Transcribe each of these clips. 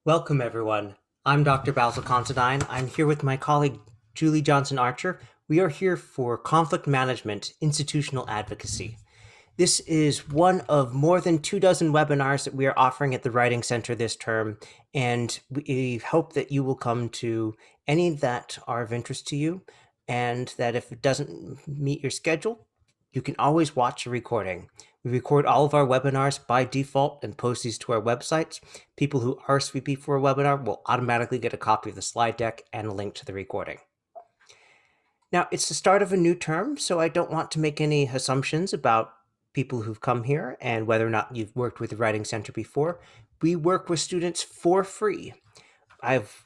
Welcome, everyone. I'm Dr. Basil Considine. I'm here with my colleague, Julie Johnson Archer. We are here for Conflict Management Institutional Advocacy. This is one of more than 24 webinars that we are offering at the Writing Center this term, and we hope that you will come to any that are of interest to you, and that if it doesn't meet your schedule, you can always watch a recording. We record all of our webinars by default and post these to our websites. People who RSVP for a webinar will automatically get a copy of the slide deck and a link to the recording. Now, it's the start of a new term, so I don't want to make any assumptions about people who've come here and whether or not you've worked with the Writing Center before. We work with students for free. I've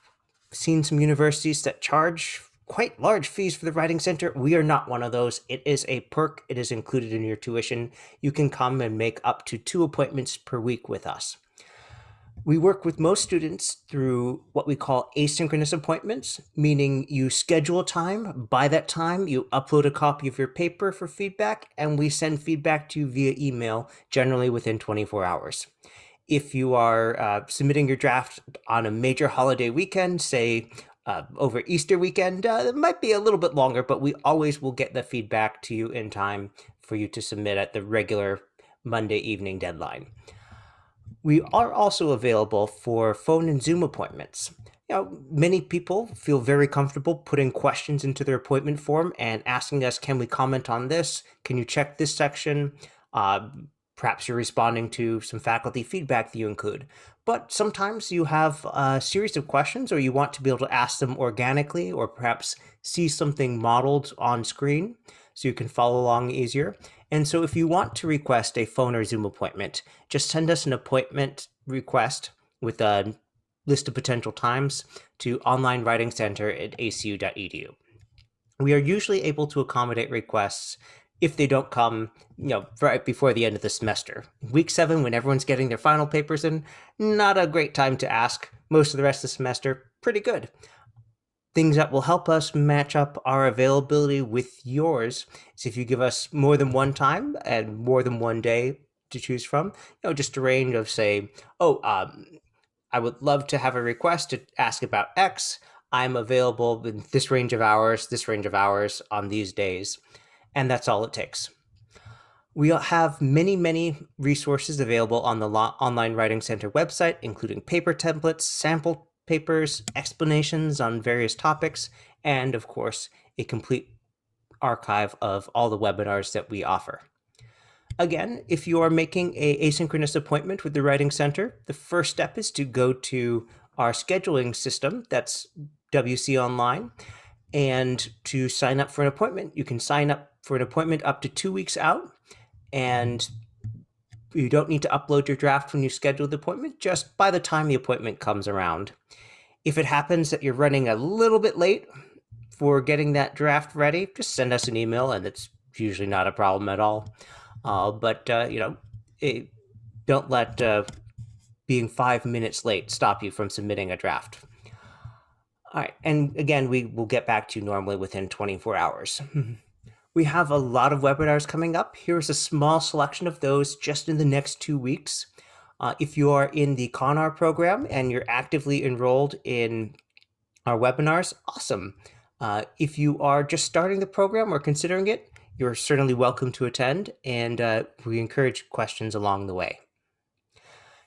seen some universities that charge quite large fees for the Writing Center. We are not one of those. It is a perk. It is included in your tuition. You can come and make up to 2 appointments per week with us. We work with most students through what we call asynchronous appointments, meaning you schedule a time. By that time, you upload a copy of your paper for feedback, and we send feedback to you via email, generally within 24 hours. If you are submitting your draft on a major holiday weekend, say over Easter weekend, it might be a little bit longer, but we always will get the feedback to you in time for you to submit at the regular Monday evening deadline. We are also available for phone and Zoom appointments. Many people feel very comfortable putting questions into their appointment form and asking us, can we comment on this? Can you check this section? Perhaps you're responding to some faculty feedback that you include. But sometimes you have a series of questions, or you want to be able to ask them organically, or perhaps see something modeled on screen so you can follow along easier. And so if you want to request a phone or Zoom appointment, just send us an appointment request with a list of potential times to onlinewritingcenter@acu.edu. We are usually able to accommodate requests if they don't come, right before the end of the semester. Week 7, when everyone's getting their final papers in, not a great time to ask. Most of the rest of the semester, pretty good. Things that will help us match up our availability with yours is if you give us more than one time and more than one day to choose from. Just a range of, say, I would love to have a request to ask about X. I'm available in this range of hours on these days. And that's all it takes. We have many, many resources available on the Online Writing Center website, including paper templates, sample papers, explanations on various topics, and of course, a complete archive of all the webinars that we offer. Again, if you are making an asynchronous appointment with the Writing Center, the first step is to go to our scheduling system, that's WC Online, and to sign up for an appointment. You can sign up for an appointment up to 2 weeks out, and you don't need to upload your draft when you schedule the appointment, just by the time the appointment comes around. If it happens that you're running a little bit late for getting that draft ready, just send us an email, and it's usually not a problem at all. But don't let being 5 minutes late stop you from submitting a draft. All right, and again, we will get back to you normally within 24 hours. We have a lot of webinars coming up. Here's a small selection of those just in the next 2 weeks. If you are in the CONR program and you're actively enrolled in our webinars, awesome. If you are just starting the program or considering it, you're certainly welcome to attend, and we encourage questions along the way.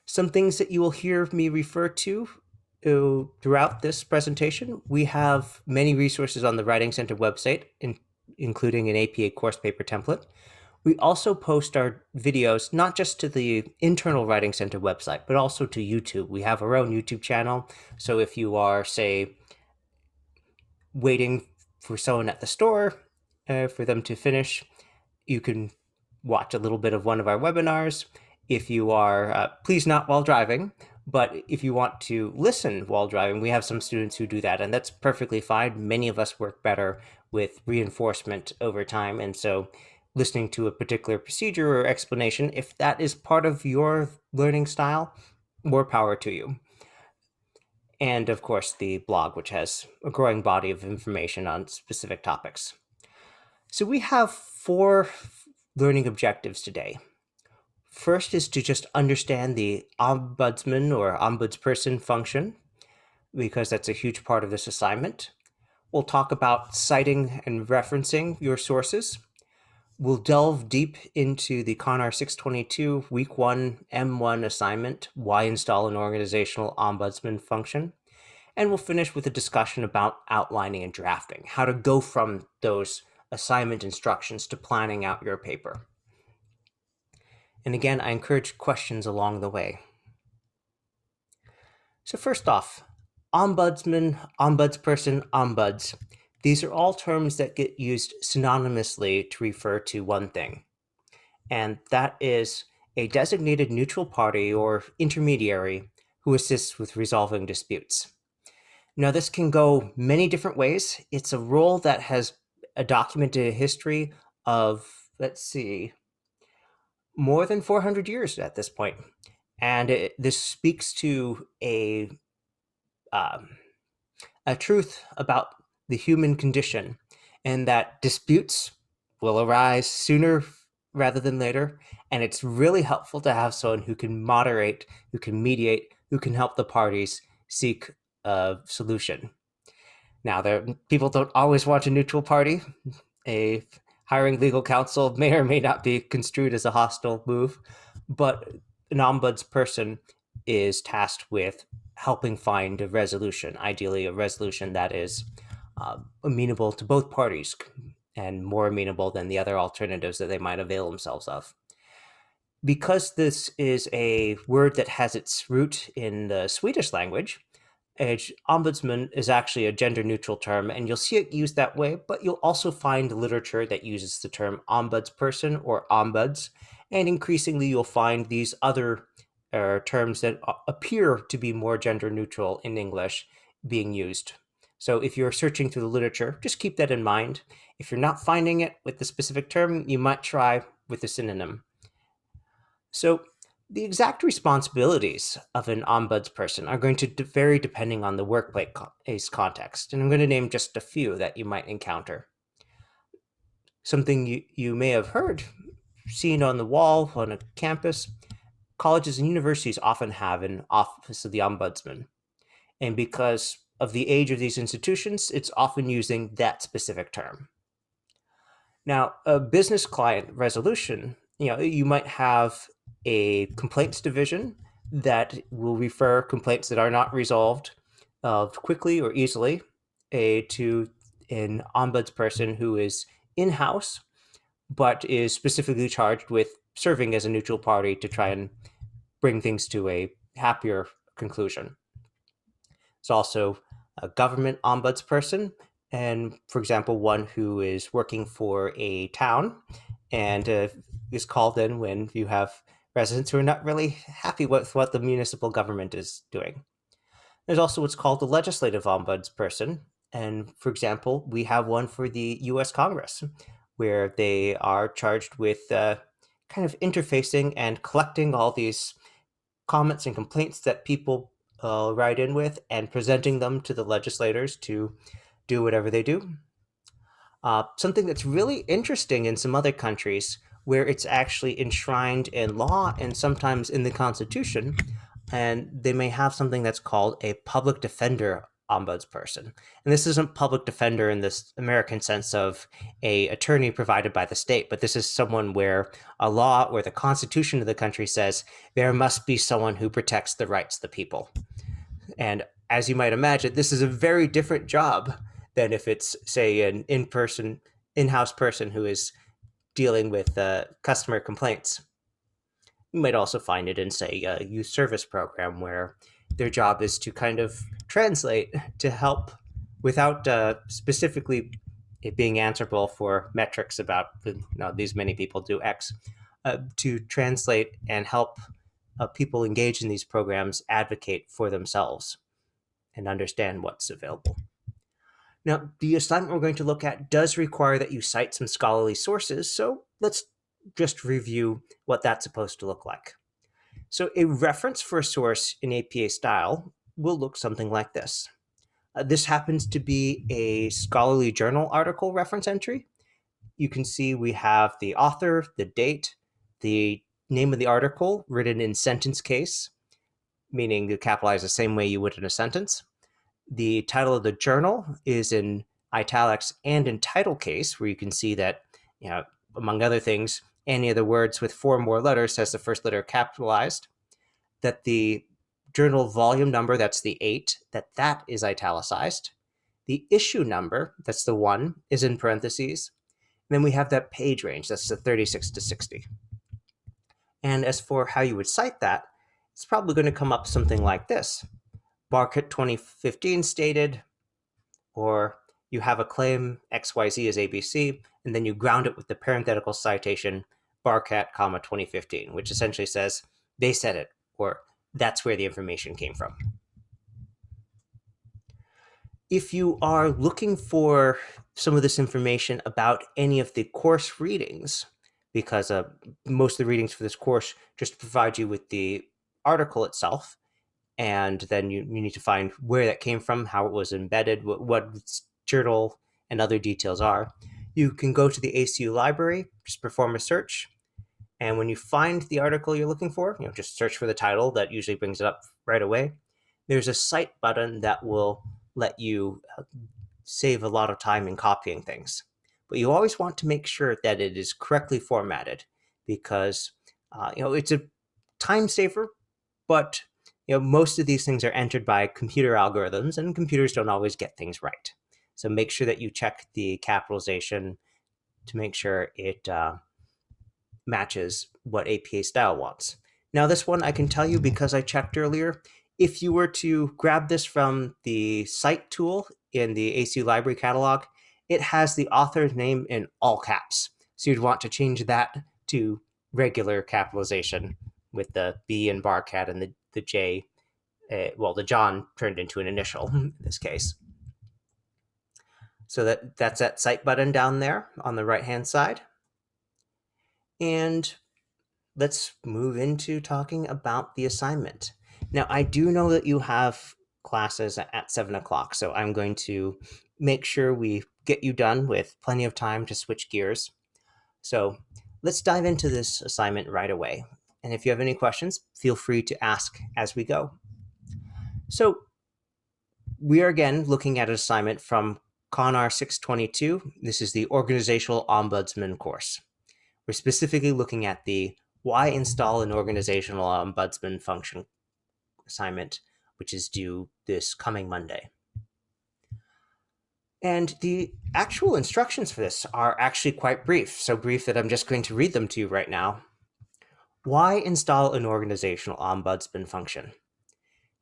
Some things that you will hear me refer to throughout this presentation: we have many resources on the Writing Center website, including an APA course paper template. We also post our videos not just to the internal Writing Center website, but also to YouTube. We have our own YouTube channel, so if you are, say, waiting for someone at the store for them to finish, you can watch a little bit of one of our webinars. If you are, please not while driving, but if you want to listen while driving, we have some students who do that, and that's perfectly fine. Many of us work better with reinforcement over time, and so listening to a particular procedure or explanation, if that is part of your learning style, more power to you. And of course, the blog, which has a growing body of information on specific topics. So we have 4 learning objectives today. First is to just understand the ombudsman or ombudsperson function, because that's a huge part of this assignment. We'll talk about citing and referencing your sources. We'll delve deep into the CONR 622 Week 1 M1 assignment, why install an organizational ombudsman function. And we'll finish with a discussion about outlining and drafting, how to go from those assignment instructions to planning out your paper. And again, I encourage questions along the way. So first off, ombudsman, ombudsperson, ombuds. These are all terms that get used synonymously to refer to one thing, and that is a designated neutral party or intermediary who assists with resolving disputes. Now, this can go many different ways. It's a role that has a documented history of, let's see, more than 400 years at this point. And this speaks to a truth about the human condition, and that disputes will arise sooner rather than later. And it's really helpful to have someone who can moderate, who can mediate, who can help the parties seek a solution. Now, people don't always want a neutral party. Hiring legal counsel may or may not be construed as a hostile move, but an ombudsperson is tasked with helping find a resolution, ideally a resolution that is amenable to both parties and more amenable than the other alternatives that they might avail themselves of. Because this is a word that has its root in the Swedish language, ombudsman is actually a gender-neutral term, and you'll see it used that way, but you'll also find literature that uses the term ombudsperson or ombuds, and increasingly you'll find these other terms that appear to be more gender-neutral in English being used. So if you're searching through the literature, just keep that in mind. If you're not finding it with the specific term, you might try with the synonym. So the exact responsibilities of an ombudsperson are going to vary depending on the workplace context, and I'm going to name just a few that you might encounter. Something you may have heard, seen on the wall on a campus, colleges and universities often have an office of the ombudsman. And because of the age of these institutions, it's often using that specific term. Now, a business client resolution, you might have a complaints division that will refer complaints that are not resolved quickly or easily to an ombudsperson who is in-house, but is specifically charged with serving as a neutral party to try and bring things to a happier conclusion. It's also a government ombudsperson, and for example, one who is working for a town and is called in when you have residents who are not really happy with what the municipal government is doing. There's also what's called the legislative ombudsperson, and for example, we have one for the US Congress, where they are charged with kind of interfacing and collecting all these comments and complaints that people write in with and presenting them to the legislators to do whatever they do. Something that's really interesting in some other countries where it's actually enshrined in law and sometimes in the Constitution, and they may have something that's called a public defender ombudsperson. And this isn't public defender in this American sense of a attorney provided by the state, but this is someone where a law or the Constitution of the country says there must be someone who protects the rights of the people. And as you might imagine, this is a very different job than if it's, say, an in-house person who is dealing with customer complaints. You might also find it in, say, a youth service program where their job is to kind of translate to help without specifically it being answerable for metrics about these many people do X, to translate and help people engaged in these programs advocate for themselves and understand what's available. Now, the assignment we're going to look at does require that you cite some scholarly sources, so let's just review what that's supposed to look like. So a reference for a source in APA style will look something like this. This happens to be a scholarly journal article reference entry. You can see we have the author, the date, the name of the article written in sentence case, meaning you capitalize the same way you would in a sentence. The title of the journal is in italics and in title case, where you can see that, among other things, any of the words with 4 or more letters has the first letter capitalized. That the journal volume number, that's the 8, that is italicized. The issue number, that's the 1, is in parentheses. And then we have that page range, that's the 36 to 60. And as for how you would cite that, it's probably going to come up something like this. Barcat 2015 stated, or you have a claim XYZ is ABC, and then you ground it with the parenthetical citation Barcat, 2015, which essentially says they said it, or that's where the information came from. If you are looking for some of this information about any of the course readings, because most of the readings for this course just provide you with the article itself, and then you need to find where that came from, how it was embedded, what journal and other details are. You can go to the ACU library, just perform a search, and when you find the article you're looking for, just search for the title. That usually brings it up right away. There's a cite button that will let you save a lot of time in copying things. But you always want to make sure that it is correctly formatted, because it's a time saver, but most of these things are entered by computer algorithms, and computers don't always get things right. So make sure that you check the capitalization to make sure it matches what APA style wants. Now this one I can tell you because I checked earlier. If you were to grab this from the Cite tool in the ACU library catalog, it has the author's name in all caps. So you'd want to change that to regular capitalization with the B in Barcat and the J, the John turned into an initial in this case. So that's that Cite button down there on the right-hand side. And let's move into talking about the assignment. Now, I do know that you have classes at 7 o'clock, so I'm going to make sure we get you done with plenty of time to switch gears. So let's dive into this assignment right away. And if you have any questions, feel free to ask as we go. So we are again looking at an assignment from CONR 622. This is the Organizational Ombudsman course. We're specifically looking at the Why Install an Organizational Ombudsman Function assignment, which is due this coming Monday. And the actual instructions for this are actually quite brief, so brief that I'm just going to read them to you right now. Why install an Organizational Ombudsman Function?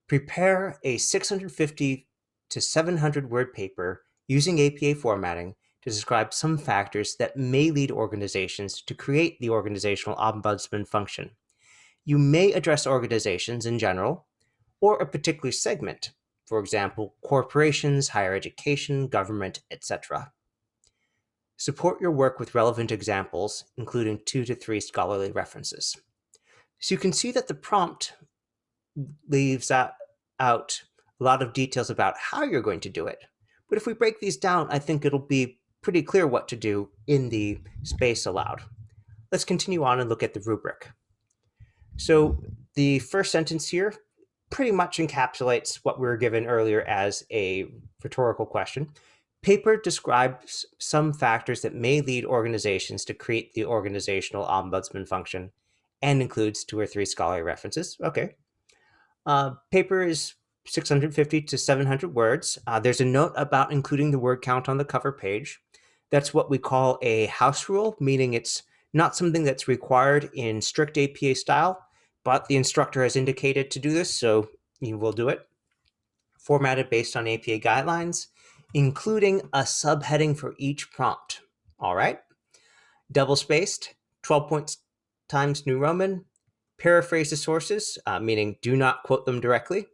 Prepare a 650 to 700 word paper using APA formatting to describe some factors that may lead organizations to create the Organizational Ombudsman Function. You may address organizations in general, or a particular segment, for example, corporations, higher education, government, etc. Support your work with relevant examples, including 2 to 3 scholarly references. So you can see that the prompt leaves out a lot of details about how you're going to do it. But if we break these down, I think it'll be pretty clear what to do in the space allowed. Let's continue on and look at the rubric. So the first sentence here pretty much encapsulates what we were given earlier as a rhetorical question. Paper describes some factors that may lead organizations to create the Organizational Ombudsman Function and includes 2 or 3 scholarly references. Okay. Paper is 650 to 700 words. There's a note about including the word count on the cover page. That's what we call a house rule, meaning it's not something that's required in strict APA style, but the instructor has indicated to do this, so you will do it. Formatted based on APA guidelines, including a subheading for each prompt. All right. Double-spaced, 12 points times New Roman. Paraphrase the sources, meaning do not quote them directly,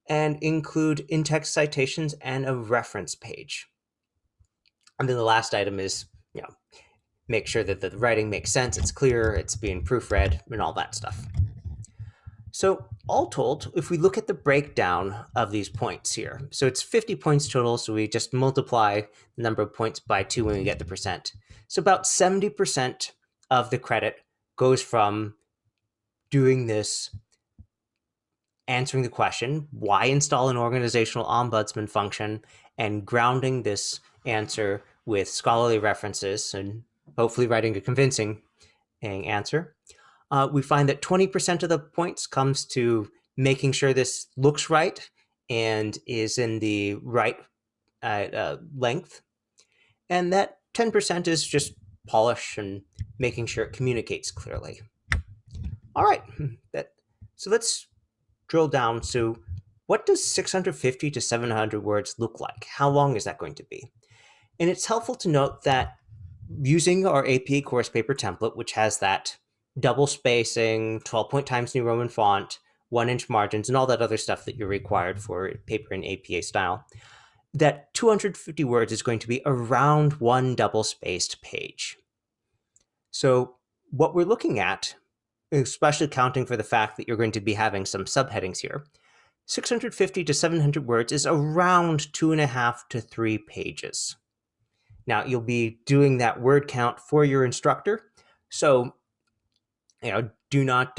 and include in-text citations and a reference page. And then the last item is, make sure that the writing makes sense, it's clear, it's being proofread, and all that stuff. So all told, if we look at the breakdown of these points here, so it's 50 points total, so we just multiply the number of points by 2 when we get the percent. So about 70% of the credit goes from doing this, answering the question, why install an organizational ombudsman function, and grounding this answer with scholarly references and hopefully writing a convincing answer, we find that 20% of the points comes to making sure this looks right and is in the right length. And that 10% is just polish and making sure it communicates clearly. All right, so let's drill down. So what does 650 to 700 words look like? How long is that going to be? And it's helpful to note that using our APA course paper template, which has that double spacing, 12-point Times New Roman font, 1-inch margins, and all that other stuff that you're required for paper in APA style, that 250 words is going to be around one double-spaced page. So what we're looking at, especially counting for the fact that you're going to be having some subheadings here, 650 to 700 words is around 2.5 to 3 pages. Now, you'll be doing that word count for your instructor, so do not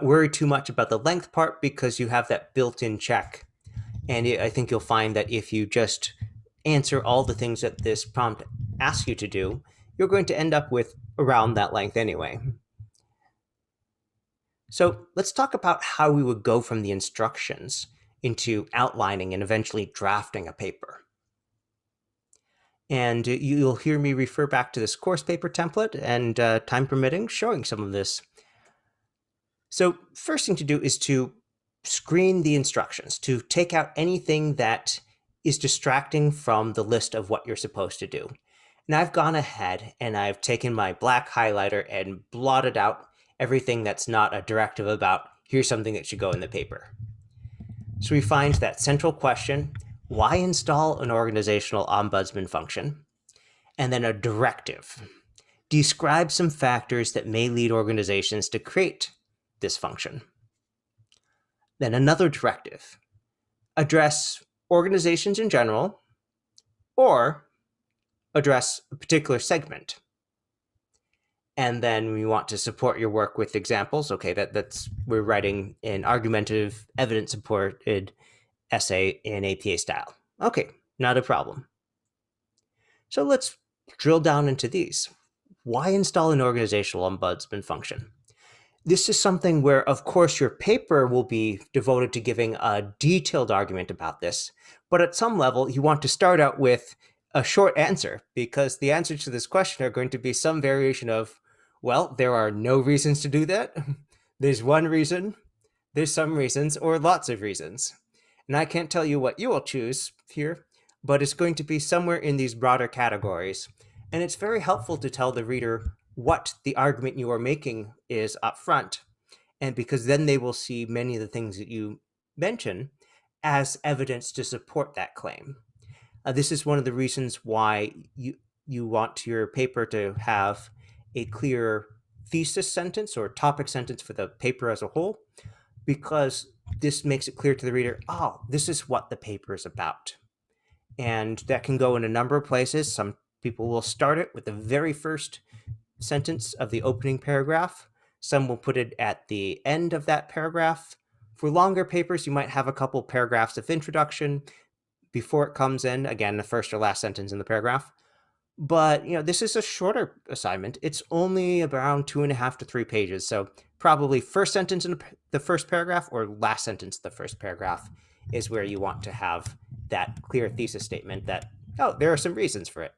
worry too much about the length part because you have that built-in check. And I think you'll find that if you just answer all the things that this prompt asks you to do, you're going to end up with around that length anyway. So let's talk about how we would go from the instructions into outlining and eventually drafting a paper. And you'll hear me refer back to this course paper template and, time permitting, showing some of this. So first thing to do is to screen the instructions, to take out anything that is distracting from the list of what you're supposed to do. And I've gone ahead and I've taken my black highlighter and blotted out everything that's not a directive about here's something that should go in the paper. So we find that central question, why install an organizational ombudsman function? And then a directive. Describe some factors that may lead organizations to create this function. Then another directive. Address organizations in general or address a particular segment. And then we want to support your work with examples. Okay, we're writing an argumentative, evidence-supported essay in APA style. Okay, not a problem. So let's drill down into these. Why install an organizational ombudsman function? This is something where, of course, your paper will be devoted to giving a detailed argument about this, but at some level, you want to start out with a short answer, because the answers to this question are going to be some variation of, well, there are no reasons to do that, there's one reason, there's some reasons, or lots of reasons. And I can't tell you what you will choose here, but it's going to be somewhere in these broader categories. And it's very helpful to tell the reader what the argument you are making is up front. And because then they will see many of the things that you mention as evidence to support that claim. This is one of the reasons why you want your paper to have a clear thesis sentence or topic sentence for the paper as a whole, because this makes it clear to the reader, oh, this is what the paper is about. And that can go in a number of places. Some people will start it with the very first sentence of the opening paragraph. Some will put it at the end of that paragraph. For longer papers, you might have a couple paragraphs of introduction before it comes in, again, the first or last sentence in the paragraph. But, this is a shorter assignment. It's only around 2.5 to 3 pages. So probably first sentence in the first paragraph or last sentence in the first paragraph is where you want to have that clear thesis statement that, oh, there are some reasons for it.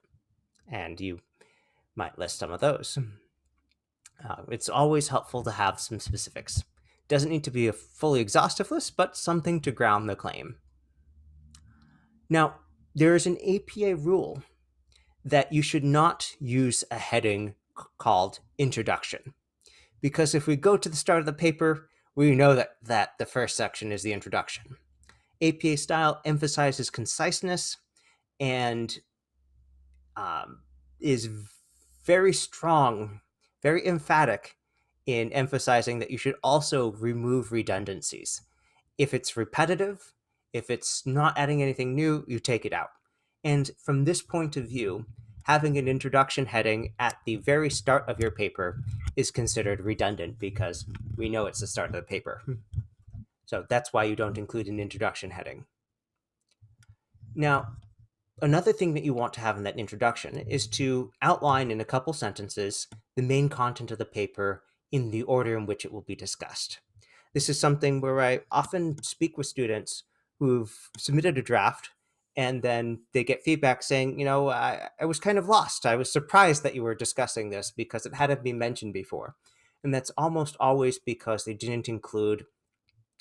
And you might list some of those. It's always helpful to have some specifics. Doesn't need to be a fully exhaustive list, but something to ground the claim. Now, there is an APA rule that you should not use a heading called introduction. Because if we go to the start of the paper, we know that the first section is the introduction. APA style emphasizes conciseness and is very strong, very emphatic in emphasizing that you should also remove redundancies. If it's repetitive, if it's not adding anything new, you take it out. And from this point of view, having an introduction heading at the very start of your paper is considered redundant because we know it's the start of the paper. So that's why you don't include an introduction heading. Now, another thing that you want to have in that introduction is to outline in a couple sentences the main content of the paper in the order in which it will be discussed. This is something where I often speak with students who've submitted a draft and then they get feedback saying, I was kind of lost. I was surprised that you were discussing this because it hadn't been mentioned before. And that's almost always because they didn't include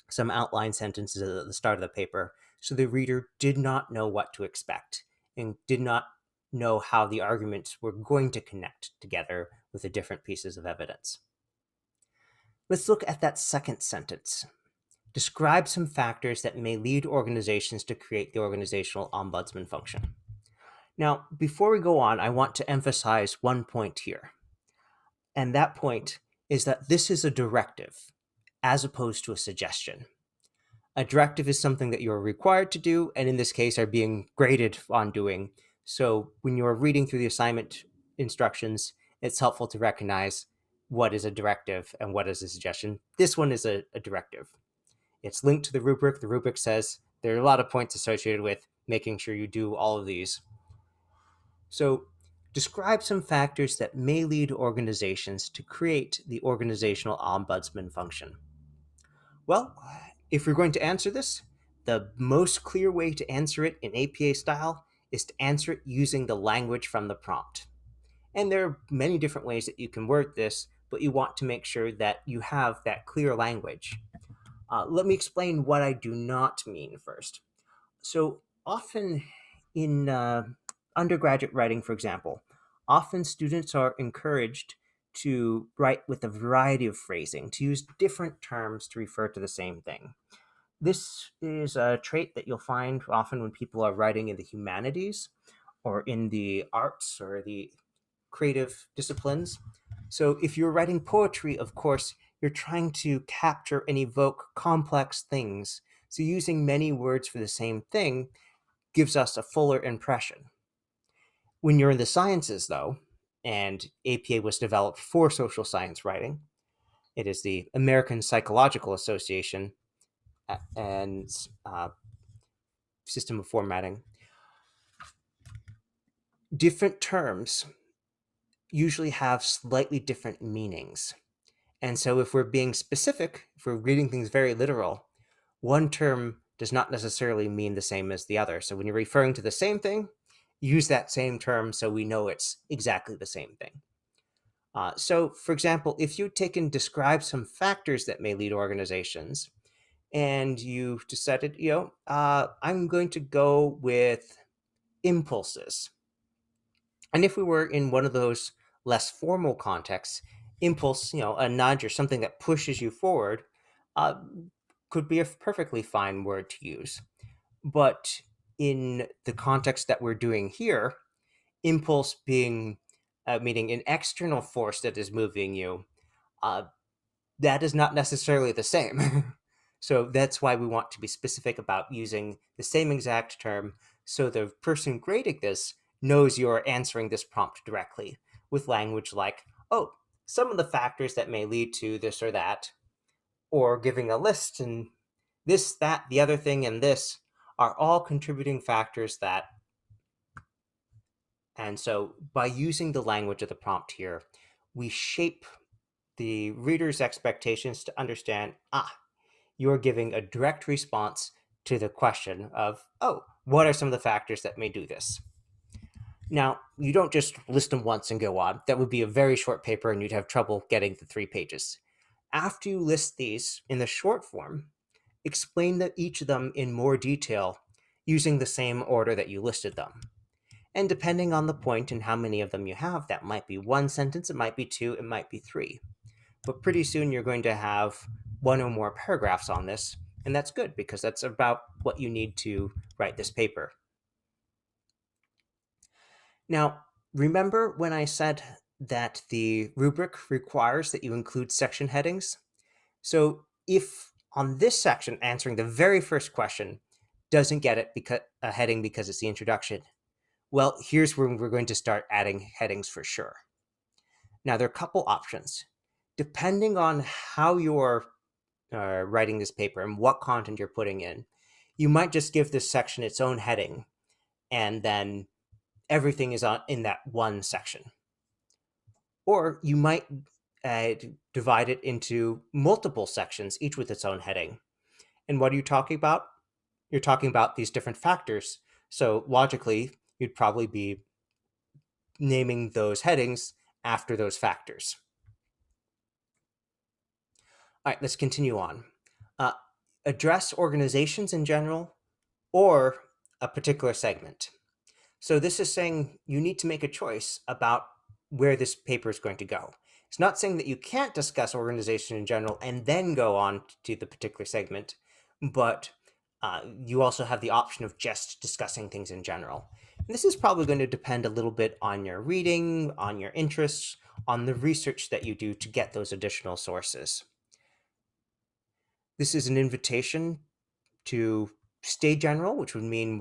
some outline sentences at the start of the paper. So the reader did not know what to expect and did not know how the arguments were going to connect together with the different pieces of evidence. Let's look at that second sentence. Describe some factors that may lead organizations to create the Organizational Ombudsman Function. Now, before we go on, I want to emphasize one point here. And that point is that this is a directive as opposed to a suggestion. A directive is something that you're required to do, and in this case are being graded on doing. So when you're reading through the assignment instructions, it's helpful to recognize what is a directive and what is a suggestion. This one is a directive. It's linked to the rubric. The rubric says there are a lot of points associated with making sure you do all of these. So describe some factors that may lead organizations to create the Organizational Ombudsman Function. Well, if we're going to answer this, the most clear way to answer it in APA style is to answer it using the language from the prompt. And there are many different ways that you can word this, but you want to make sure that you have that clear language. Let me explain what I do not mean first. So often in undergraduate writing, for example, often students are encouraged to write with a variety of phrasing, to use different terms to refer to the same thing. This is a trait that you'll find often when people are writing in the humanities or in the arts or the creative disciplines. So if you're writing poetry, of course, you're trying to capture and evoke complex things. So using many words for the same thing gives us a fuller impression. When you're in the sciences, though, and APA was developed for social science writing, it is the American Psychological Association and system of formatting. Different terms usually have slightly different meanings. And so if we're being specific, if we're reading things very literal, one term does not necessarily mean the same as the other. So when you're referring to the same thing, use that same term so we know it's exactly the same thing. So, for example, if you take and describe some factors that may lead organizations, and you decided, I'm going to go with impulses. And if we were in one of those less formal contexts, impulse, a nudge or something that pushes you forward, uh, could be a perfectly fine word to use. But in the context that we're doing here, impulse being meaning an external force that is moving you, uh, that is not necessarily the same. So that's why we want to be specific about using the same exact term so the person grading this knows you're answering this prompt directly with language like, oh, some of the factors that may lead to this or that, or giving a list and this, that, the other thing, and this are all contributing factors that. And so by using the language of the prompt here, we shape the reader's expectations to understand, you're giving a direct response to the question of, oh, what are some of the factors that may do this? Now, you don't just list them once and go on. That would be a very short paper and you'd have trouble getting the 3 pages. After you list these in the short form, explain each of them in more detail using the same order that you listed them. And depending on the point and how many of them you have, that might be 1 sentence, it might be 2, it might be 3. But pretty soon you're going to have 1 or more paragraphs on this, and that's good because that's about what you need to write this paper. Now, remember when I said that the rubric requires that you include section headings? So if on this section, answering the very first question doesn't get it because a heading because it's the introduction, Well, here's where we're going to start adding headings for sure. Now, there are a couple options. Depending on how you're writing this paper and what content you're putting in, you might just give this section its own heading, and then everything is in that one section. Or you might divide it into multiple sections, each with its own heading. And what are you talking about? You're talking about these different factors. So logically, you'd probably be naming those headings after those factors. All right, let's continue on. Uh, Address organizations in general or a particular segment. So this is saying you need to make a choice about where this paper is going to go. It's not saying that you can't discuss organization in general and then go on to the particular segment, but you also have the option of just discussing things in general. And this is probably going to depend a little bit on your reading, on your interests, on the research that you do to get those additional sources. This is an invitation to stay general, which would mean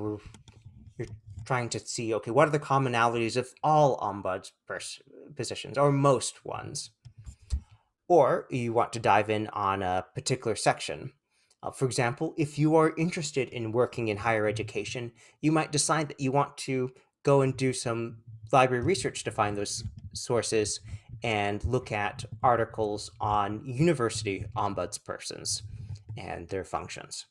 you're trying to see, okay, what are the commonalities of all ombuds positions, or most ones? Or you want to dive in on a particular section. For example, if you are interested in working in higher education, you might decide that you want to go and do some library research to find those sources and look at articles on university ombudspersons and their functions.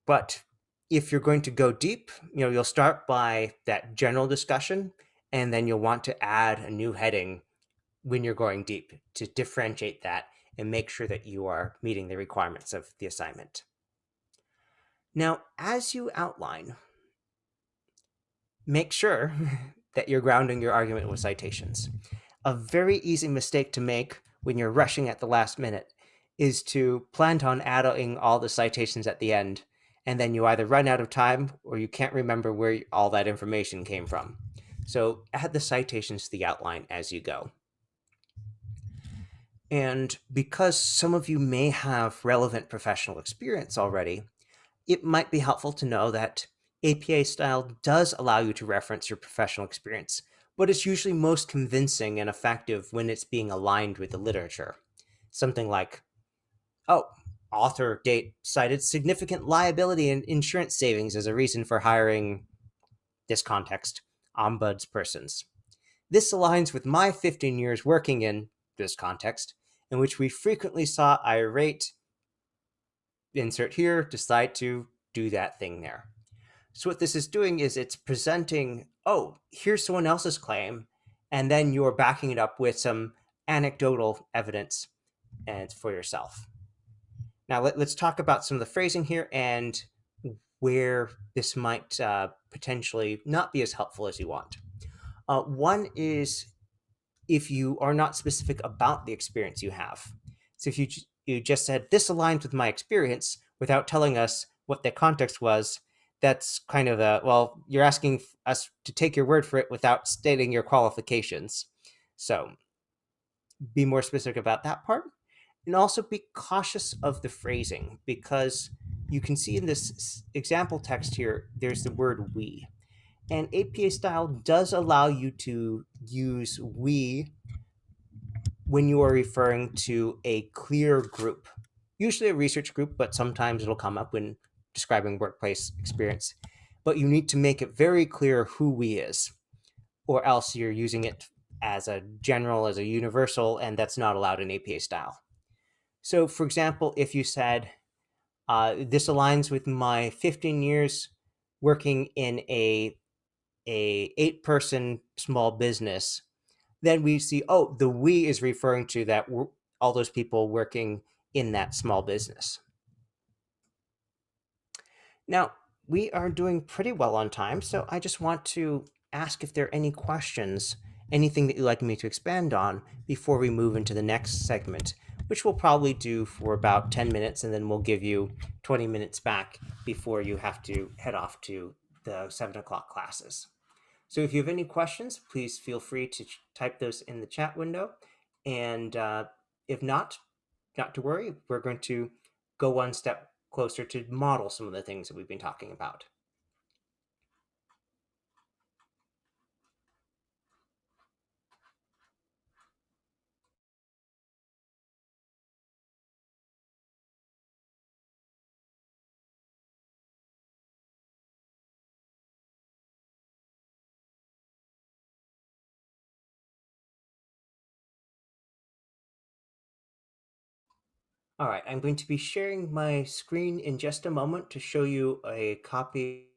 But if you're going to go deep, you'll start by that general discussion, and then you'll want to add a new heading when you're going deep to differentiate that and make sure that you are meeting the requirements of the assignment. Now, as you outline, make sure that you're grounding your argument with citations. A very easy mistake to make when you're rushing at the last minute is to plan on adding all the citations at the end, and then you either run out of time or you can't remember where all that information came from. So add the citations to the outline as you go. And because some of you may have relevant professional experience already, it might be helpful to know that APA style does allow you to reference your professional experience, but it's usually most convincing and effective when it's being aligned with the literature. Something like, oh, author date cited significant liability and insurance savings as a reason for hiring this context, ombudspersons. This aligns with my 15 years working in this context, in which we frequently saw irate, insert here, decide to do that thing there. So what this is doing is it's presenting, oh, here's someone else's claim, and then you're backing it up with some anecdotal evidence and for yourself. Now let's talk about some of the phrasing here and where this might potentially not be as helpful as you want. One is if you are not specific about the experience you have. So if you just said, this aligns with my experience without telling us what the context was, that's kind of well, you're asking us to take your word for it without stating your qualifications. So be more specific about that part. And also be cautious of the phrasing, because you can see in this example text here, there's the word we. And APA style does allow you to use we when you are referring to a clear group, usually a research group, but sometimes it'll come up when describing workplace experience. But you need to make it very clear who we is, or else you're using it as a general, as a universal, and that's not allowed in APA style. So, for example, if you said, this aligns with my 15 years working in a 8-person small business, then we see, oh, the we is referring to that all those people working in that small business. Now, we are doing pretty well on time, so I just want to ask if there are any questions, anything that you'd like me to expand on before we move into the next segment, which we'll probably do for about 10 minutes, and then we'll give you 20 minutes back before you have to head off to the 7 o'clock classes. So if you have any questions, please feel free to type those in the chat window. And if not to worry, we're going to go one step closer to model some of the things that we've been talking about. All right, I'm going to be sharing my screen in just a moment to show you a copy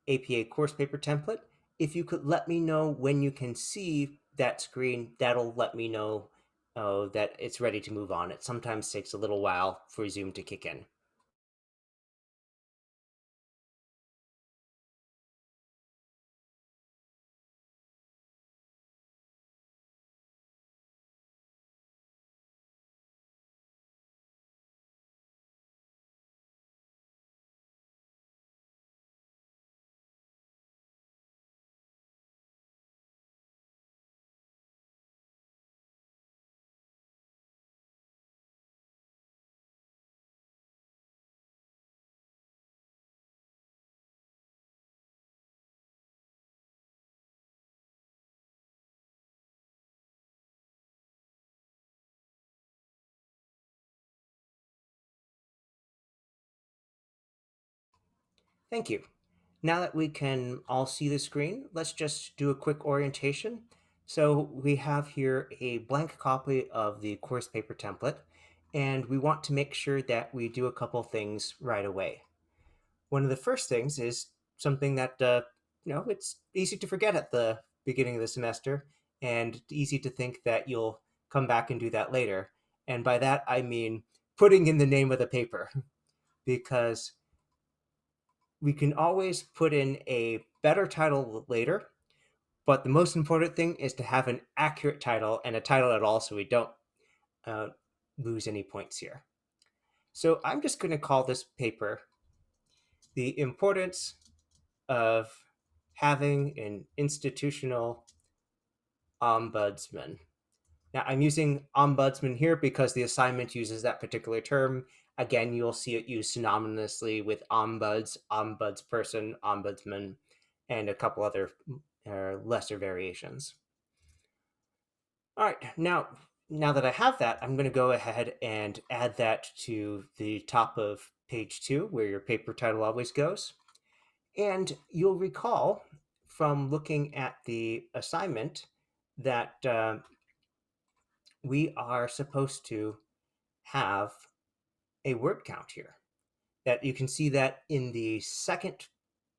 APA course paper template. If you could let me know when you can see that screen, that'll let me know that it's ready to move on. It sometimes takes a little while for Zoom to kick in. Thank you. Now that we can all see the screen, let's just do a quick orientation. So we have here a blank copy of the course paper template, and we want to make sure that we do a couple things right away. One of the first things is something that, it's easy to forget at the beginning of the semester and easy to think that you'll come back and do that later. And by that, I mean putting in the name of the paper, because we can always put in a better title later, but the most important thing is to have an accurate title and a title at all so we don't uh, lose any points here. So I'm just going to call this paper The Importance of Having an Institutional Ombudsman. Now, I'm using ombudsman here because the assignment uses that particular term. Again, you'll see it used synonymously with ombuds, ombudsperson, ombudsman, and a couple other lesser variations. All right, now that I have that, I'm going to go ahead and add that to the top of page 2, where your paper title always goes. And you'll recall from looking at the assignment that we are supposed to have a word count here. That you can see that in the second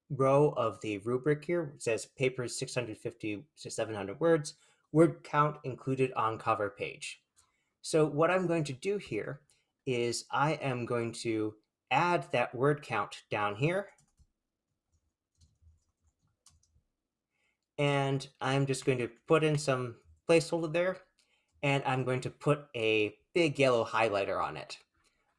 row of the rubric here. It says papers 650 to 700 words, word count included on cover page. So what I'm going to do here is I am going to add that word count down here. And I'm just going to put in some placeholder there. And I'm going to put a big yellow highlighter on it.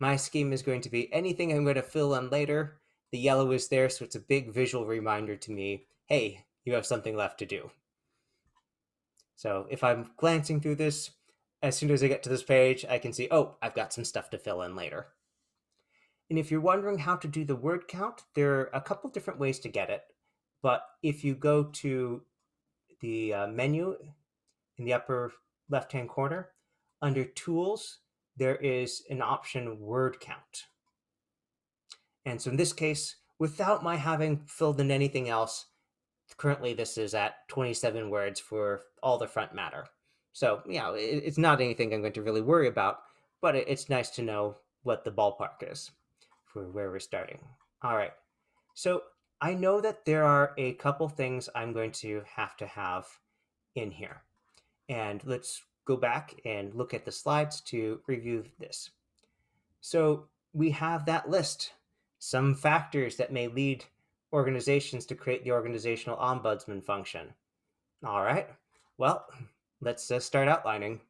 My scheme is going to be anything I'm going to fill in later. The yellow is there, so it's a big visual reminder to me, hey, you have something left to do. So if I'm glancing through this, as soon as I get to this page, I can see, oh, I've got some stuff to fill in later. And if you're wondering how to do the word count, there are a couple different ways to get it. But if you go to the menu in the upper left-hand corner, under Tools, there is an option Word Count. And so in this case, without my having filled in anything else, currently this is at 27 words for all the front matter. So, it's not anything I'm going to really worry about, but it's nice to know what the ballpark is for where we're starting. All right. So I know that there are a couple things I'm going to have in here. And let's go back and look at the slides to review this. So we have that list, some factors that may lead organizations to create the Organizational Ombudsman Function. All right, well, let's start outlining.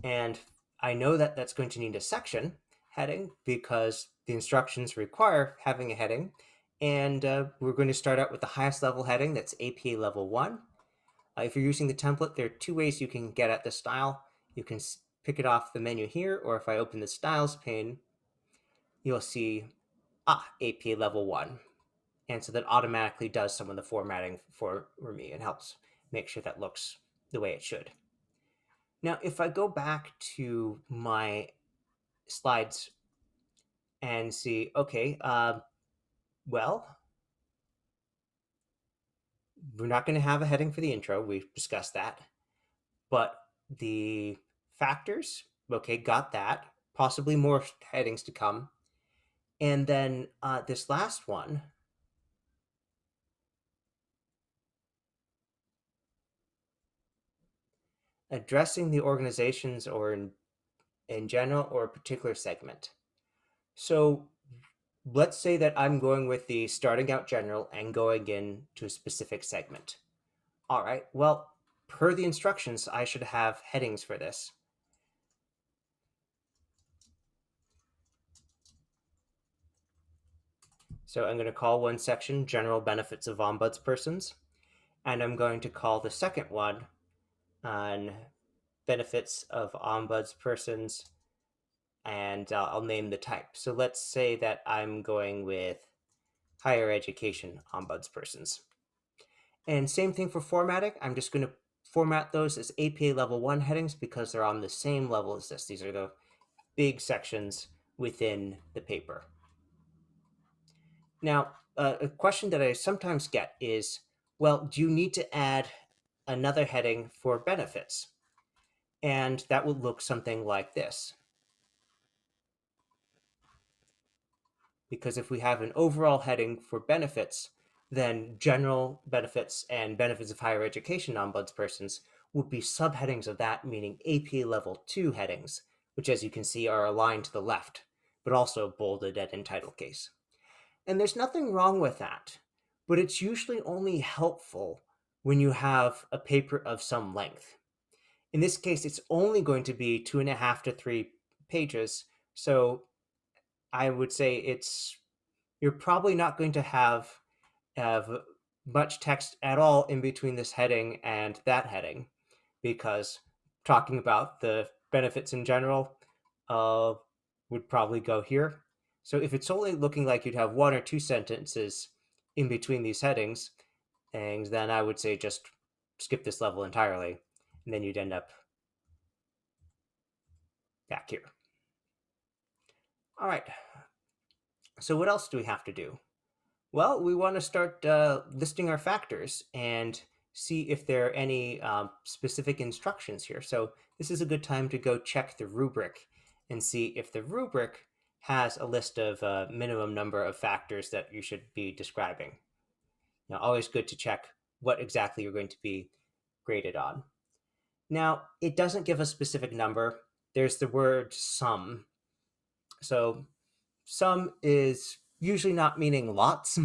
And I know that that's going to need a section heading because the instructions require having a heading. And we're going to start out with the highest level heading, that's APA Level 1. If you're using the template, there are two ways you can get at the style. You can pick it off the menu here, or if I open the styles pane, you'll see, APA Level 1. And so that automatically does some of the formatting for me and helps make sure that looks the way it should. Now, if I go back to my slides and see, okay, well, We're not going to have a heading for the intro. We've discussed that. But the factors, okay, got that. Possibly more headings to come. And then this last one, addressing the organizations or in general or a particular segment. So let's say that I'm going with the starting out general and going into a specific segment. All right, well, per the instructions, I should have headings for this. So I'm going to call one section General Benefits of Ombudspersons, and I'm going to call the second one on Benefits of Ombudspersons, and I'll name the type. So let's say that I'm going with Higher Education Ombudspersons. And same thing for formatting. I'm just going to format those as APA Level 1 headings because they're on the same level as this. These are the big sections within the paper. Now, a question that I sometimes get is, well, do you need to add another heading for benefits? And that would look something like this. Because if we have an overall heading for benefits, then general benefits and benefits of higher education ombudspersons would be subheadings of that, meaning APA level 2 headings, which as you can see are aligned to the left, but also bolded at in title case. And there's nothing wrong with that, but it's usually only helpful when you have a paper of some length. In this case, it's only going to be 2.5 to 3 pages, so I would say you're probably not going to have much text at all in between this heading and that heading, because talking about the benefits in general would probably go here. So if it's only looking like you'd have 1 or 2 sentences in between these headings, then I would say just skip this level entirely, and then you'd end up back here. All right. So what else do we have to do? Well, we want to start listing our factors and see if there are any specific instructions here. So this is a good time to go check the rubric and see if the rubric has a list of minimum number of factors that you should be describing. Now, always good to check what exactly you're going to be graded on. Now, it doesn't give a specific number. There's the word some. So some is usually not meaning lots,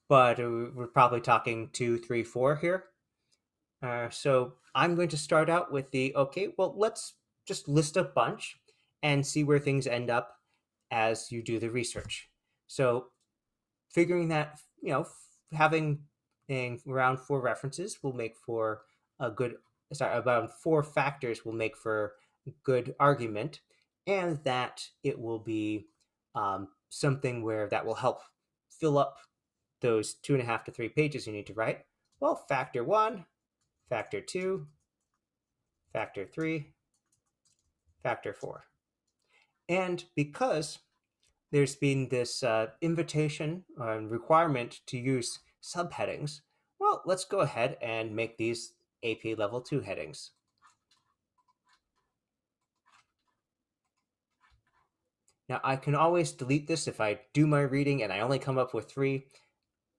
but we're probably talking 2, 3, 4 here. So I'm going to start out with okay, well, let's just list a bunch and see where things end up as you do the research. So figuring that, having around 4 references will make for about 4 factors will make for good argument, and that it will be something where that will help fill up those 2.5 to 3 pages you need to write. Well, factor 1, factor 2, factor 3, factor 4. And because there's been this invitation and requirement to use subheadings, well, let's go ahead and make these AP Level 2 headings. Now, I can always delete this if I do my reading and I only come up with 3.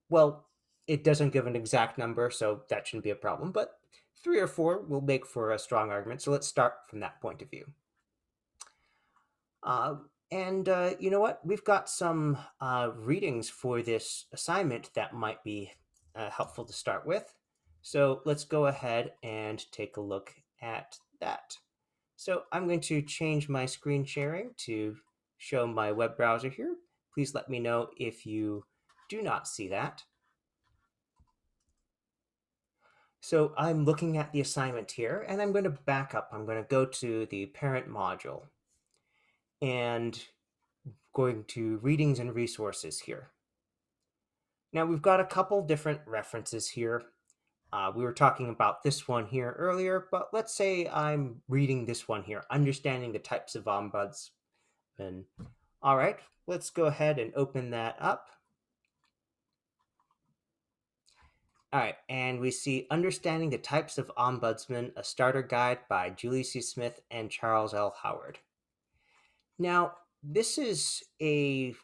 Well, it doesn't give an exact number, so that shouldn't be a problem, but 3 or 4 will make for a strong argument, so let's start from that point of view. And you know what? We've got some readings for this assignment that might be helpful to start with. So let's go ahead and take a look at that. So I'm going to change my screen sharing to show my web browser here. Please let me know if you do not see that. So I'm looking at the assignment here, and I'm going to back up. I'm going to go to the parent module and going to readings and resources here. Now we've got a couple different references here. We were talking about this one here earlier, but let's say I'm reading this one here, Understanding the Types of Ombudsman. All right, let's go ahead and open that up. All right, and we see Understanding the Types of Ombudsman, a Starter Guide by Julie C. Smith and Charles L. Howard. Now, this is a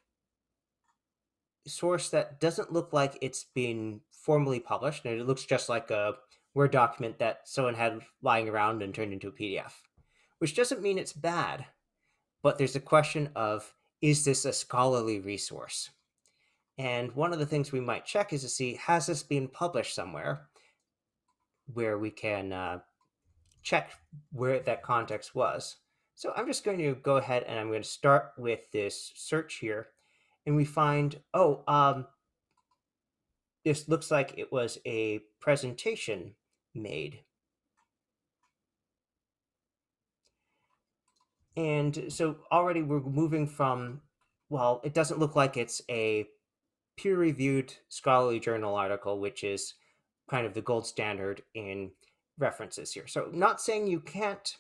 source that doesn't look like it's been formally published, and it looks just like a Word document that someone had lying around and turned into a PDF, which doesn't mean it's bad, but there's a question of, is this a scholarly resource? And one of the things we might check is to see, has this been published somewhere where we can check where that context was. So I'm just going to go ahead and I'm going to start with this search here, and we find, this looks like it was a presentation made. And so already we're moving from, well, it doesn't look like it's a peer-reviewed scholarly journal article, which is kind of the gold standard in references here. So not saying you can't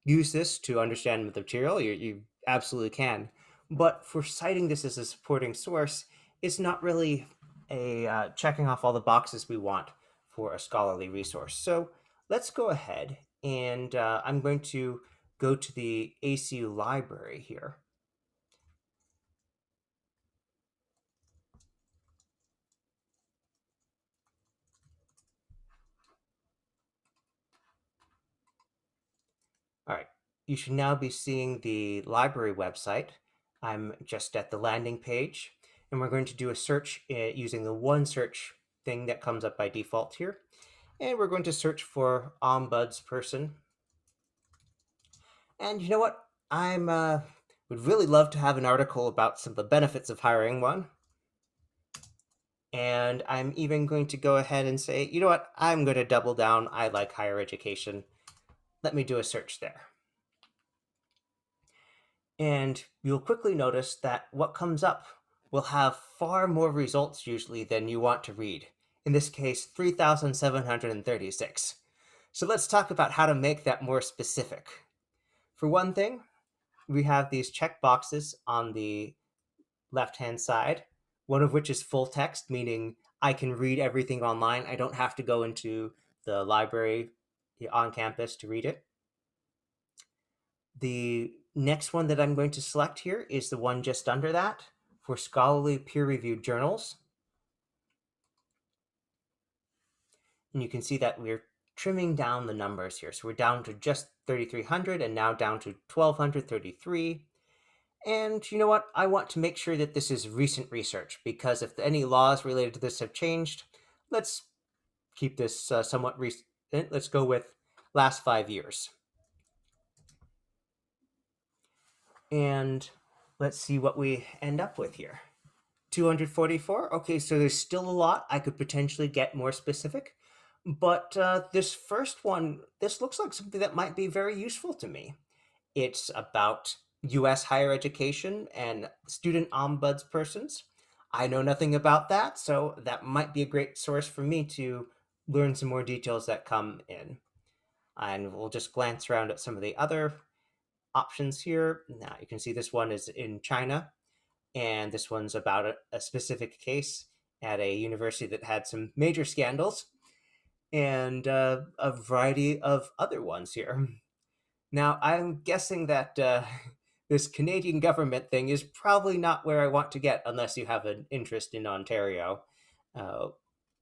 use this to understand the material, you absolutely can, but for citing this as a supporting source, it's not really a checking off all the boxes we want for a scholarly resource. So let's go ahead and I'm going to go to the ACU library here. All right, you should now be seeing the library website. I'm just at the landing page, and we're going to do a search using the one search thing that comes up by default here. And we're going to search for Ombudsperson. And you know what? I'm would really love to have an article about some of the benefits of hiring one. And I'm even going to go ahead and say, you know what? I'm going to double down. I like higher education. Let me do a search there. And you'll quickly notice that what comes up will have far more results usually than you want to read. In this case, 3,736. So let's talk about how to make that more specific. For one thing, we have these check boxes on the left-hand side, one of which is full text, meaning I can read everything online. I don't have to go into the library on campus to read it. The next one that I'm going to select here is the one just under that for scholarly peer-reviewed journals. And you can see that we're trimming down the numbers here. So we're down to just 3,300 and now down to 1,233. And you know what? I want to make sure that this is recent research, because if any laws related to this have changed, let's keep this somewhat recent. Let's go with last 5 years. And let's see what we end up with here. 244. Okay, so there's still a lot. I could potentially get more specific. But this first one, this looks like something that might be very useful to me. It's about US higher education and student ombudspersons. I know nothing about that, so that might be a great source for me to learn some more details that come in. And we'll just glance around at some of the other options here. Now you can see this one is in China, and this one's about a specific case at a university that had some major scandals, and a variety of other ones here. Now, I'm guessing that this Canadian government thing is probably not where I want to get unless you have an interest in Ontario.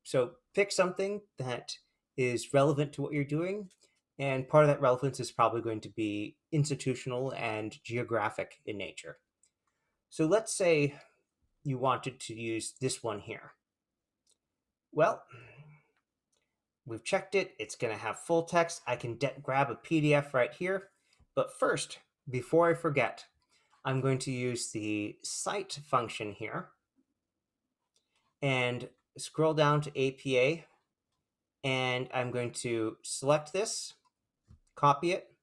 So pick something that is relevant to what you're doing, and part of that relevance is probably going to be institutional and geographic in nature. So let's say you wanted to use this one here. Well, we've checked it. It's going to have full text. I can grab a PDF right here. But first, before I forget, I'm going to use the cite function here and scroll down to APA. And I'm going to select this, copy it,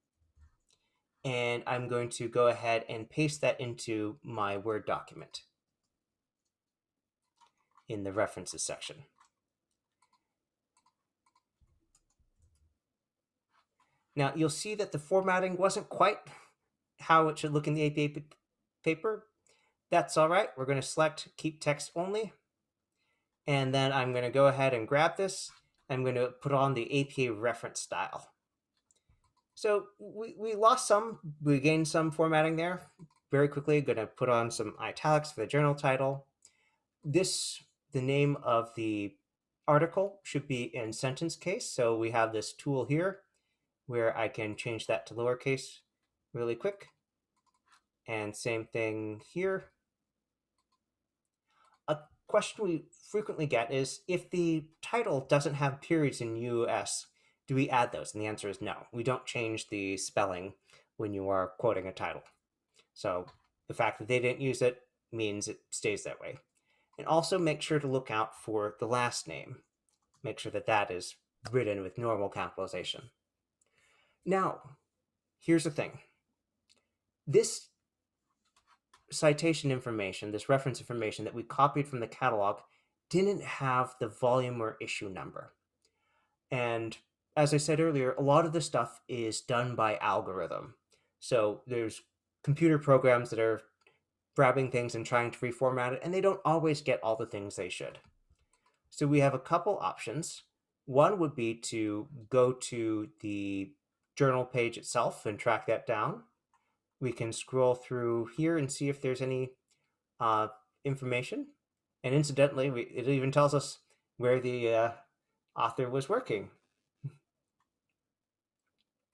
and I'm going to go ahead and paste that into my Word document in the references section. Now, you'll see that the formatting wasn't quite how it should look in the APA paper. That's all right. We're going to select Keep Text Only. And then I'm going to go ahead and grab this. I'm going to put on the APA reference style. So we lost some, we gained some formatting there. Very quickly, going to put on some italics for the journal title. The name of the article should be in sentence case. So we have this tool here where I can change that to lowercase really quick. And same thing here. A question we frequently get is, if the title doesn't have periods in US, do we add those? And the answer is no. We don't change the spelling when you are quoting a title. So the fact that they didn't use it means it stays that way. And also make sure to look out for the last name. Make sure that that is written with normal capitalization. Now, here's the thing. This citation information, this reference information that we copied from the catalog, didn't have the volume or issue number. And as I said earlier, a lot of the stuff is done by algorithm. So there's computer programs that are grabbing things and trying to reformat it, and they don't always get all the things they should. So we have a couple options. One would be to go to the journal page itself and track that down. We can scroll through here and see if there's any information. And incidentally, it even tells us where the author was working.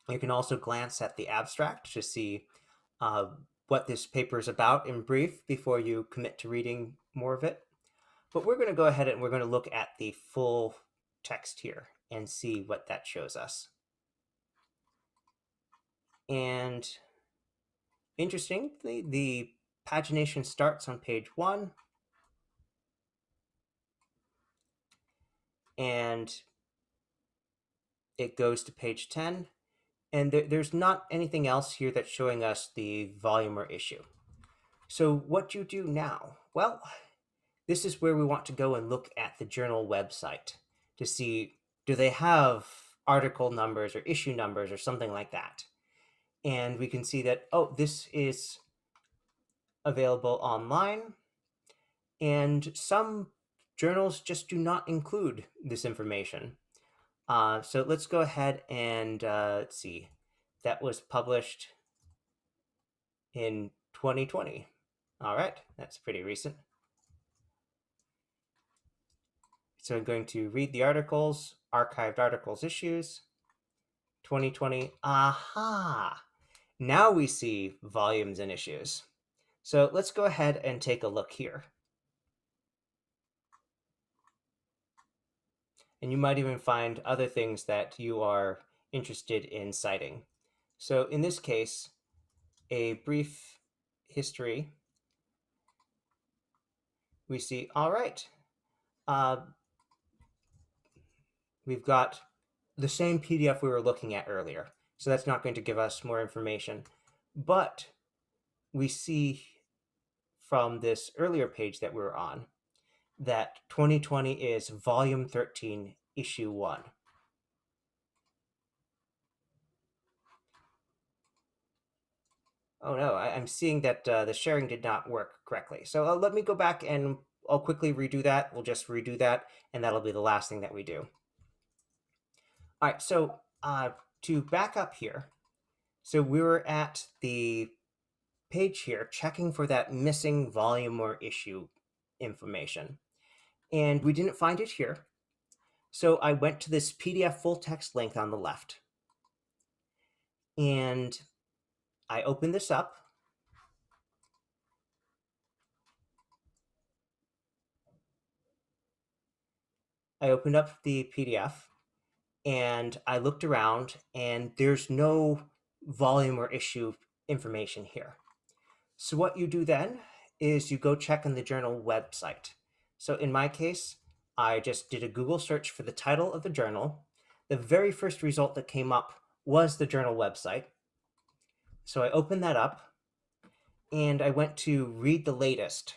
You can also glance at the abstract to see what this paper is about in brief before you commit to reading more of it. But we're going to go ahead and we're going to look at the full text here and see what that shows us. And interestingly, the pagination starts on page 1 and it goes to page 10. And there's not anything else here that's showing us the volume or issue. So what do you do now? Well, this is where we want to go and look at the journal website to see, do they have article numbers or issue numbers or something like that? And we can see that, oh, this is available online. And some journals just do not include this information. So let's go ahead and let's see. That was published in 2020. All right, that's pretty recent. So I'm going to read the articles, archived articles issues, 2020. Aha! Now we see volumes and issues. So let's go ahead and take a look here. And you might even find other things that you are interested in citing. So in this case, a brief history, we see, all right, we've got the same PDF we were looking at earlier. So that's not going to give us more information. But we see from this earlier page that we were on that 2020 is volume 13, issue 1. Oh no, I'm seeing that the sharing did not work correctly. So let me go back and I'll quickly redo that. We'll just redo that, and that'll be the last thing that we do. All right, so to back up here, so we were at the page here checking for that missing volume or issue information, and we didn't find it here. So I went to this PDF full text link on the left, and I opened this up. I opened up the PDF and I looked around and there's no volume or issue information here. So what you do then is you go check on the journal website. So in my case, I just did a Google search for the title of the journal. The very first result that came up was the journal website. So I opened that up and I went to read the latest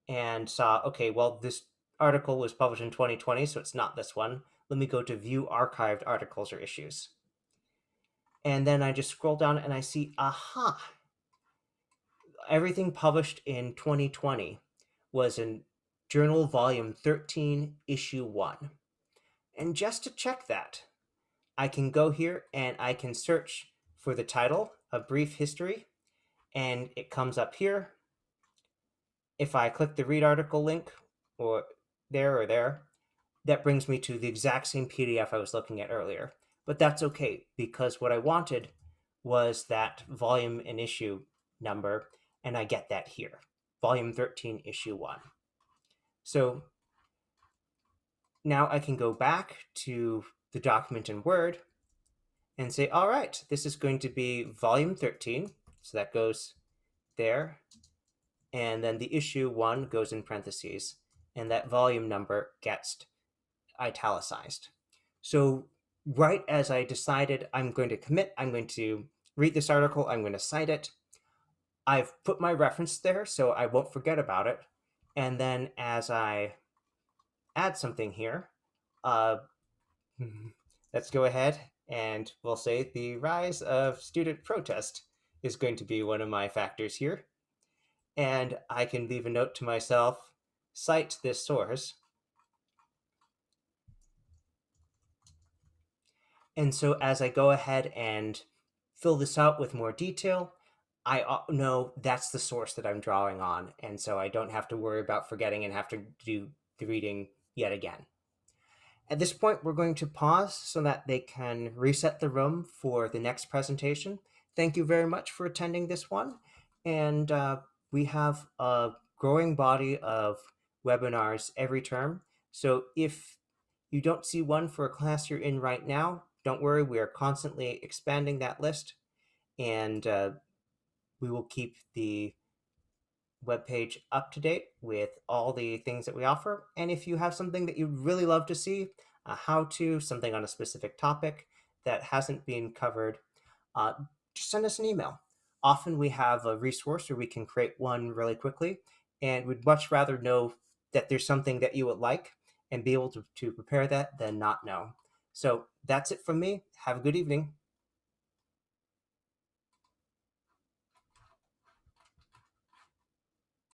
and saw, okay, well, this article was published in 2020, so it's not this one. Let me go to view archived articles or issues. And then I just scroll down and I see, aha, everything published in 2020 was in Journal Volume 13, Issue 1. And just to check that, I can go here and I can search for the title, A Brief History, and it comes up here. If I click the read article link or there, that brings me to the exact same PDF I was looking at earlier. But that's okay, because what I wanted was that volume and issue number, and I get that here. Volume 13, Issue 1. So now I can go back to the document in Word and say, all right, this is going to be Volume 13. So that goes there. And then the Issue 1 goes in parentheses. And that volume number gets italicized. So right as I decided I'm going to commit, I'm going to read this article, I'm going to cite it, I've put my reference there so I won't forget about it. And then as I add something here, let's go ahead and we'll say the rise of student protest is going to be one of my factors here. And I can leave a note to myself, cite this source. And so as I go ahead and fill this out with more detail, I know that's the source that I'm drawing on. And so I don't have to worry about forgetting and have to do the reading yet again. At this point, we're going to pause so that they can reset the room for the next presentation. Thank you very much for attending this one. And we have a growing body of webinars every term. So if you don't see one for a class you're in right now, don't worry, we are constantly expanding that list, and we will keep the webpage up to date with all the things that we offer. And if you have something that you'd really love to see, a how-to, something on a specific topic that hasn't been covered, just send us an email. Often we have a resource where we can create one really quickly, and we'd much rather know that there's something that you would like and be able to prepare that than not know. So that's it from me. Have a good evening.